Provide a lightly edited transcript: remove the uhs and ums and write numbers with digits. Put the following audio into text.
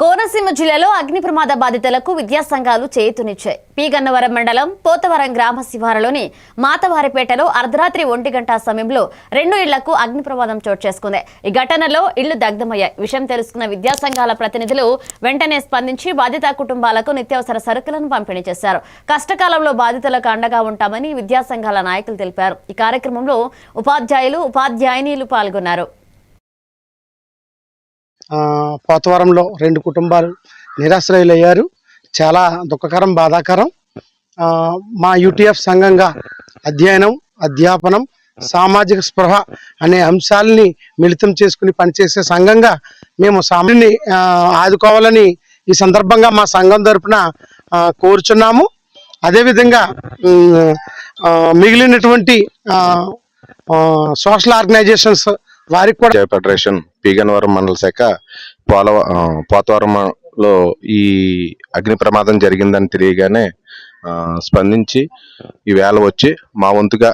కోనసీమ జిల్లాలో అగ్ని ప్రమాద బాధితులకు విద్యా సంఘాలు చేయూతనిచ్చాయి. పి గన్నవరం మండలం పోతవరం గ్రామ శివారులోని మాతవారిపేటలో అర్ధరాత్రి 1 గంట సమయంలో 2 ఇళ్లకు అగ్ని ప్రమాదం చోటు చేసుకుంది. ఈ ఘటనలో ఇళ్లు దగ్ధమయ్యాయి. విషయం తెలుసుకున్న విద్యా సంఘాల ప్రతినిధులు వెంటనే స్పందించి బాధిత కుటుంబాలకు నిత్యావసర సరుకులను పంపిణీ చేశారు. కష్టకాలంలో బాధితులకు అండగా ఉంటామని విద్యా సంఘాల నాయకులు తెలిపారు. ఈ కార్యక్రమంలో ఉపాధ్యాయులు, ఉపాధ్యాయునిలు పాల్గొన్నారు. పోతవరంలో 2 కుటుంబాలు నిరాశ్రయులయ్యారు. చాలా దుఃఖకరం, బాధాకరం. మా యూటీఎఫ్ సంఘంగా అధ్యయనం, అధ్యాపనం, సామాజిక స్పృహ అనే అంశాలని మిళితం చేసుకుని పనిచేసే సంఘంగా మేము సామాన్యుని ఆదుకోవాలని ఈ సందర్భంగా మా సంఘం తరపున కోరుచున్నాము. అదేవిధంగా మిగిలినటువంటి సోషల్ ఆర్గనైజేషన్స్ వారికి కూడా ఫెడరేషన్ పి గన్నవరం మండల శాఖ పోతవరంలో ఈ అగ్ని ప్రమాదం జరిగిందని తెలియగానే స్పందించి ఈవేళ వచ్చి మా వంతుగా